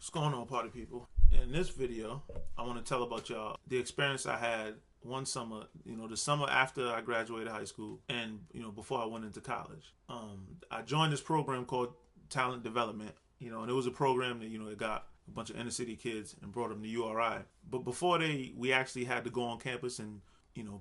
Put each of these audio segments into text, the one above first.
What's going on, party people? In this video, I want to tell about y'all the experience I had one summer, the summer after I graduated high school and, before I went into college. I joined this program called Talent Development, and it was a program that, it got a bunch of inner city kids and brought them to URI. But before we actually had to go on campus and,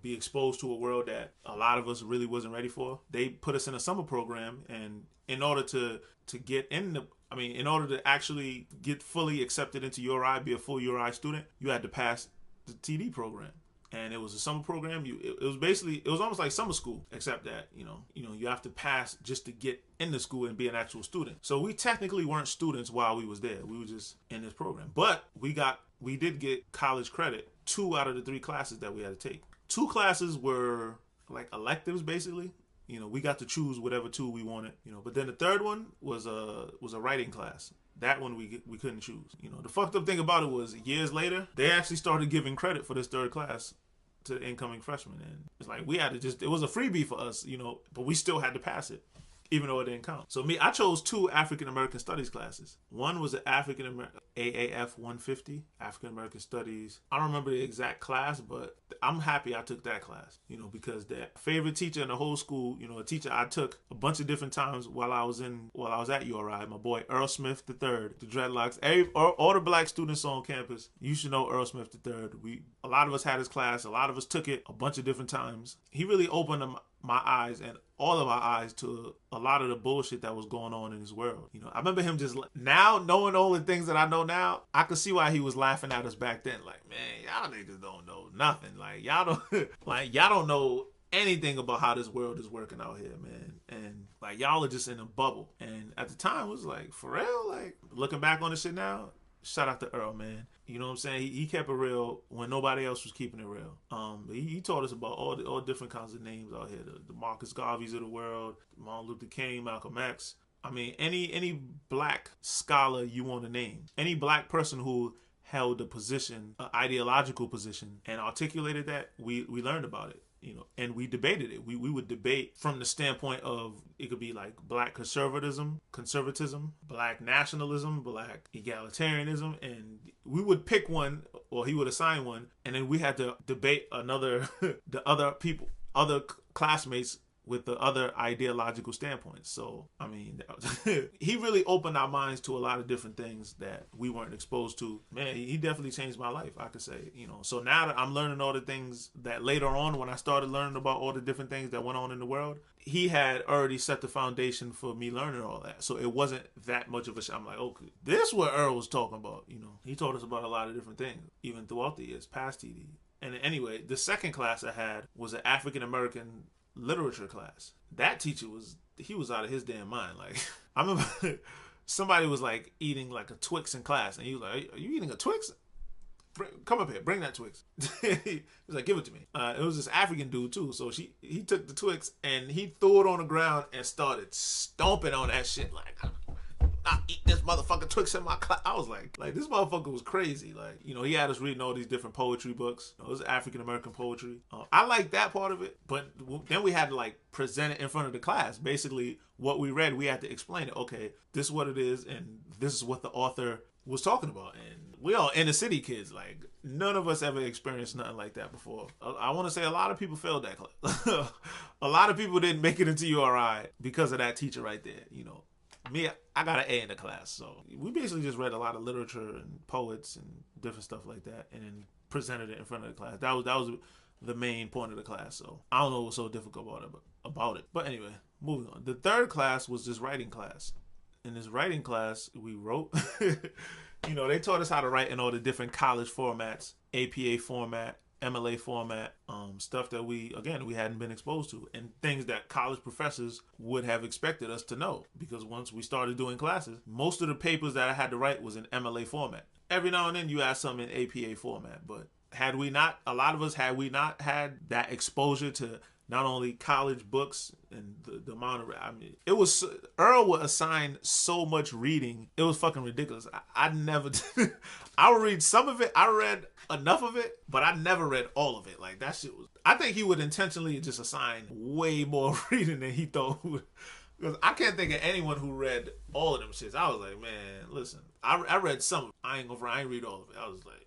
be exposed to a world that a lot of us really wasn't ready for. They put us in a summer program, and in order to get in order to actually get fully accepted into URI, be a full URI student, you had to pass the TD program. And it was a summer program. It was almost like summer school, except that, you have to pass just to get into school and be an actual student. So we technically weren't students while we was there. We were just in this program. But we did get college credit 2 out of the 3 classes that we had to take. 2 classes were like electives, basically. We got to choose whatever 2 we wanted, but then the third one was a writing class. That one we couldn't choose. The fucked up thing about it was years later, they actually started giving credit for this third class to the incoming freshmen. And it's like, we had to it was a freebie for us, but we still had to pass it, even though it didn't count. So I chose 2 African American Studies classes. One was an African American AAF 150, African American Studies. I don't remember the exact class, but I'm happy I took that class, because that favorite teacher in the whole school, a teacher I took a bunch of different times while I was at URI, my boy Earl Smith III, the dreadlocks. All the black students on campus, you should know Earl Smith III. A lot of us had his class. A lot of us took it a bunch of different times. He really opened my eyes and all of our eyes to a lot of the bullshit that was going on in his world. I remember him just now knowing all the things that I know now, I could see why he was laughing at us back then. Like, man, y'all niggas don't know nothing. Like, y'all don't know anything about how this world is working out here, man. And like, y'all are just in a bubble. And at the time, it was like, for real? Like, looking back on this shit now, shout out to Earl, man. You know what I'm saying? He kept it real when nobody else was keeping it real. He taught us about all different kinds of names out here. The Marcus Garveys of the world, Martin Luther King, Malcolm X. I mean, any black scholar you want to name. Any black person who held a position, an ideological position, and articulated that, we learned about it. And we debated it. We would debate from the standpoint of, it could be like black conservatism, black nationalism, black egalitarianism, and we would pick one, or he would assign one, and then we had to debate the other classmates with the other ideological standpoints. So, I mean, he really opened our minds to a lot of different things that we weren't exposed to. Man, he definitely changed my life, I could say, So now that I'm learning all the things that later on, when I started learning about all the different things that went on in the world, he had already set the foundation for me learning all that. So it wasn't that much of a I'm like, okay, this is what Earl was talking about, He told us about a lot of different things, even throughout the years, past TD. And anyway, the second class I had was an African American literature class. That teacher was out of his damn mind. Like, I remember somebody was like eating like a Twix in class, and he was like, "Are you eating a Twix? Come up here, bring that Twix." He was like, "Give it to me." It was this African dude too. So he took the Twix and he threw it on the ground and started stomping on that shit like, "I eat this motherfucking Twix in my class." I was like this motherfucker was crazy. Like, he had us reading all these different poetry books. It was African American poetry. I liked that part of it, but then we had to like present it in front of the class. Basically, what we read, we had to explain it. Okay, this is what it is, and this is what the author was talking about. And we all inner city kids. Like, none of us ever experienced nothing like that before. I want to say a lot of people failed that class. A lot of people didn't make it into URI because of that teacher right there. Me, I got an A in the class, so we basically just read a lot of literature and poets and different stuff like that, and then presented it in front of the class. That was the main point of the class. So I don't know what was so difficult about it. But anyway, moving on. The third class was this writing class. In this writing class, we wrote. They taught us how to write in all the different college formats, APA format, MLA format, stuff that we hadn't been exposed to, and things that college professors would have expected us to know, because once we started doing classes, most of the papers that I had to write was in MLA format. Every now and then you ask something in APA format, but had we not had that exposure to not only college books and the amount of, it was, Earl would assign so much reading, it was fucking ridiculous. I never, I would read some of it, I read enough of it, but I never read all of it. Like, that shit was, I think he would intentionally just assign way more reading than he thought Because I can't think of anyone who read all of them shits. I was like, man, listen, I read some. I ain't gonna. I ain't read all of it. I was like,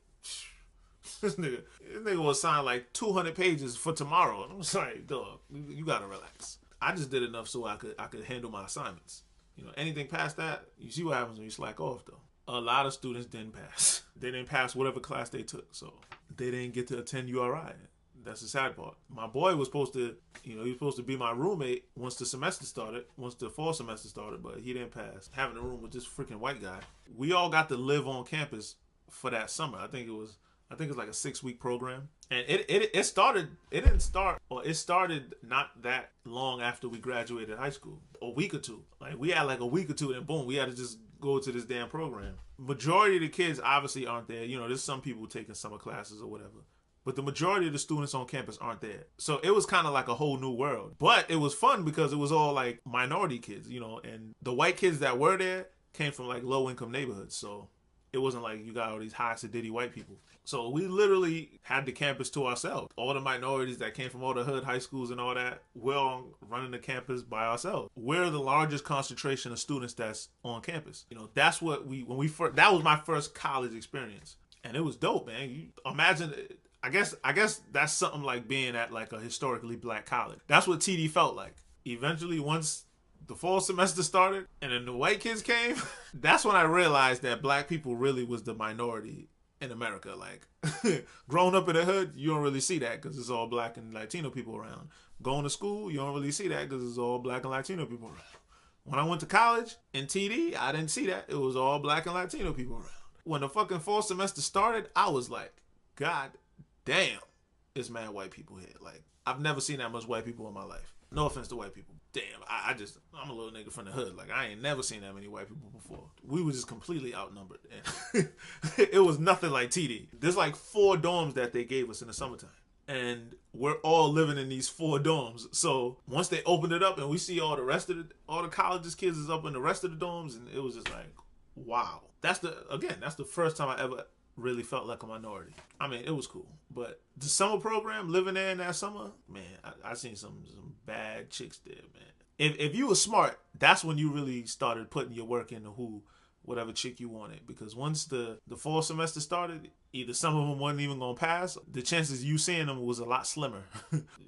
this nigga will sign like 200 pages for tomorrow, and I'm just like, dog, you gotta relax. I just did enough so I could handle my assignments. You know, anything past that, you see what happens when you slack off though. A lot of students didn't pass. They didn't pass whatever class they took, so they didn't get to attend URI. That's the sad part. My boy was supposed to, he was supposed to be my roommate once the semester started, once the fall semester started, but he didn't pass. Having a room with this freaking white guy. We all got to live on campus for that summer. I think it was like a 6-week program. And it started not that long after we graduated high school. A week or two. Like we had like a week or two and boom, we had to just go to this damn program. Majority of the kids obviously aren't there. You know, there's some people taking summer classes or whatever. But the majority of the students on campus aren't there. So it was kind of like a whole new world. But it was fun because it was all like minority kids, you know, and the white kids that were there came from like low income neighborhoods. So it wasn't like you got all these high sedity white people. So we literally had the campus to ourselves. All the minorities that came from all the hood high schools and all that, we're all running the campus by ourselves. We're the largest concentration of students that's on campus. You know, that's what that was my first college experience. And it was dope, man. You imagine, I guess that's something like being at like a historically black college. That's what TD felt like. Eventually, once the fall semester started and then the white kids came, that's when I realized that black people really was the minority in America. Like, growing up in the hood, you don't really see that because it's all black and Latino people around. Going to school, you don't really see that because it's all black and Latino people around. When I went to college in TD, I didn't see that. It was all black and Latino people around. When the fucking fall semester started, I was like, God damn, it's mad white people here. Like, I've never seen that much white people in my life. No offense to white people. Damn, I'm a little nigga from the hood. Like, I ain't never seen that many white people before. We were just completely outnumbered. And it was nothing like TD. There's like 4 dorms that they gave us in the summertime. And we're all living in these 4 dorms. So once they opened it up and we see all the colleges kids is up in the rest of the dorms, and it was just like, wow. That's the first time I ever really felt like a minority. I mean, it was cool. But the summer program, living there in that summer, man, I seen some bad chicks there, man. If you were smart, that's when you really started putting your work into whatever chick you wanted. Because once the fall semester started, either some of them wasn't even going to pass, the chances you seeing them was a lot slimmer.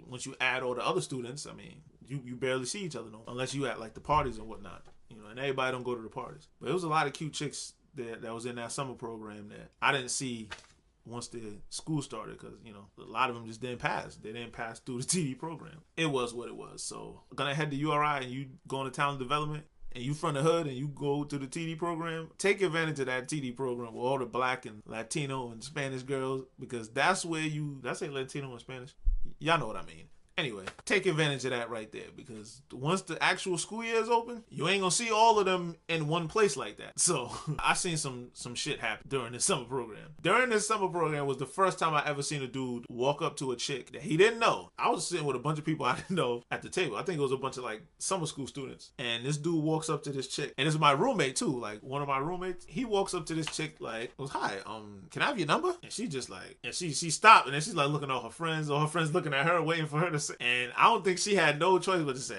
Once you add all the other students, I mean, you barely see each other, no, unless you at like the parties and whatnot. You know, and everybody don't go to the parties. But it was a lot of cute chicks that was in that summer program that I didn't see once the school started, because, you know, a lot of them just didn't pass. They didn't pass through the TD program. It was what it was. So gonna head to URI and you go into talent development and you from the hood and you go to the TD program, take advantage of that TD program with all the black and Latino and Spanish girls, because that's where did I say Latino and Spanish? Y'all know what I mean. Anyway, take advantage of that right there, because once the actual school year is open, you ain't gonna see all of them in one place like that. So I seen some shit happen during this summer program. During this summer program was the first time I ever seen a dude walk up to a chick that he didn't know. I was sitting with a bunch of people I didn't know at the table. I think it was a bunch of like summer school students. And this dude walks up to this chick, and it's my roommate too. Like, one of my roommates, he walks up to this chick like, hi, can I have your number? And she just like, and she stopped, and then she's like looking at her friends, or her friends looking at her, waiting for her to say. And I don't think she had no choice but to say,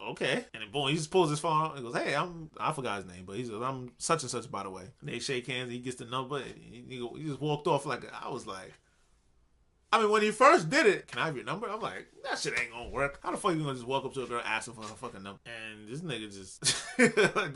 okay. And then boom, he just pulls his phone out and goes, hey, I forgot his name, but he says, I'm such and such, by the way. And they shake hands, he gets the number, and he just walked off like, I was like, I mean, when he first did it, can I have your number? I'm like, that shit ain't gonna work. How the fuck you gonna just walk up to a girl asking for her fucking number? And this nigga just, like,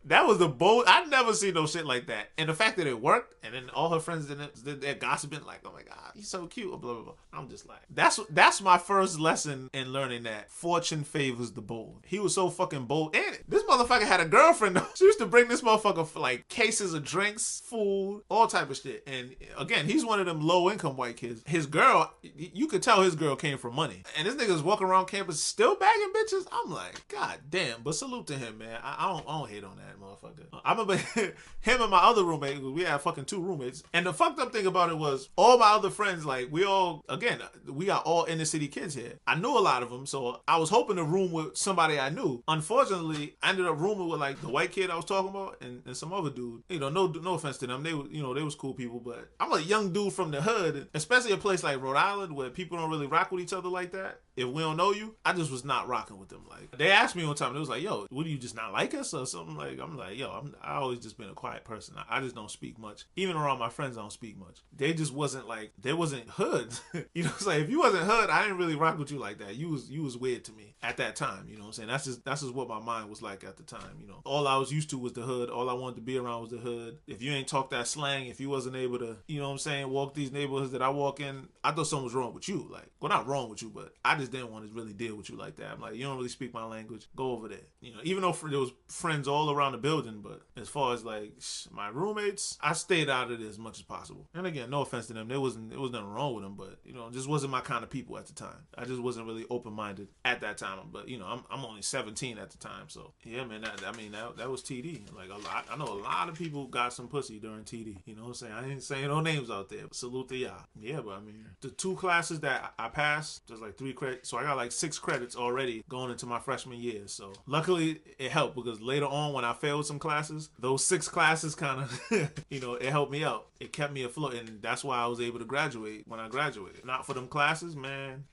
that was the bold. I'd never seen no shit like that. And the fact that it worked, and then all her friends they're gossiping like, oh my God, he's so cute, blah, blah, blah. I'm just like, that's my first lesson in learning that fortune favors the bold. He was so fucking bold. And this motherfucker had a girlfriend though. She used to bring this motherfucker for like cases of drinks, food, all type of shit. And again, he's one of them low income white kids. His girl, you could tell his girl came from money. And this nigga's walking around campus still bagging bitches. I'm like, God damn. But salute to him, man. I don't hate on that motherfucker. I remember him and my other roommate, we had fucking 2 roommates. And the fucked up thing about it was all my other friends, like, we got all inner city kids here. I knew a lot of them, so I was hoping to room with somebody I knew. Unfortunately, I ended up rooming with like the white kid I was talking about and some other dude. You know, no offense to them. They was cool people, but I'm a young dude from the hood, especially a place like Rhode Island where people don't really rock with each other like that. if we don't know you, I just was not rocking with them. Like, they asked me one time, it was like, yo, what do you just not like us or something? Like, I'm like, yo, I always just been a quiet person. I just don't speak much. Even around my friends, I don't speak much. They just wasn't like, they wasn't hoods. You know what I'm saying? If you wasn't hood, I didn't really rock with you like that. You was weird to me at that time. You know what I'm saying? That's just what my mind was like at the time. You know, all I was used to was the hood. All I wanted to be around was the hood. If you ain't talk that slang, if you wasn't able to, you know what I'm saying, walk these neighborhoods that I walk in, I thought something was wrong with you. Like, well, not wrong with you, but I just didn't want to really deal with you like that. I'm like, you don't really speak my language. Go over there. You know, even though there was friends all around the building, but as far as like my roommates, I stayed out of it as much as possible. And again, no offense to them, there was nothing wrong with them, but you know, just wasn't my kind of people at the time. I just wasn't really open minded at that time. But you know, I'm only 17 at the time, so yeah, man. That was TD. Like, I know a lot of people got some pussy during TD. You know what I'm saying? I ain't saying no names out there, but salute to y'all. Yeah, but I mean, the 2 classes that I passed, there's like 3 credits, so I got like 6 credits already going into my freshman year. So luckily it helped, because later on when I failed some classes, those 6 classes kind of, you know, it helped me out. It kept me afloat, and that's why I was able to graduate when I graduated. Not for them classes, man.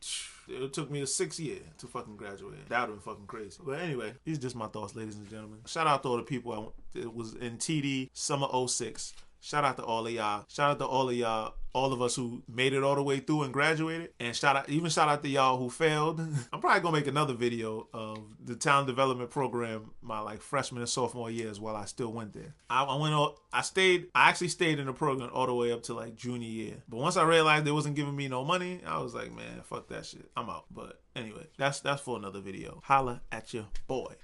It took me a 6th year to fucking graduate. That would have been fucking crazy. But anyway, these are just my thoughts, ladies and gentlemen. Shout out to all the people that was in TD summer 06. Shout out to all of y'all. Shout out to all of y'all, all of us who made it all the way through and graduated. And shout out to y'all who failed. I'm probably gonna make another video of the talent development program my like freshman and sophomore years while I still went there. I actually stayed in the program all the way up to like junior year. But once I realized they wasn't giving me no money, I was like, man, fuck that shit. I'm out. But anyway, that's for another video. Holla at your boy.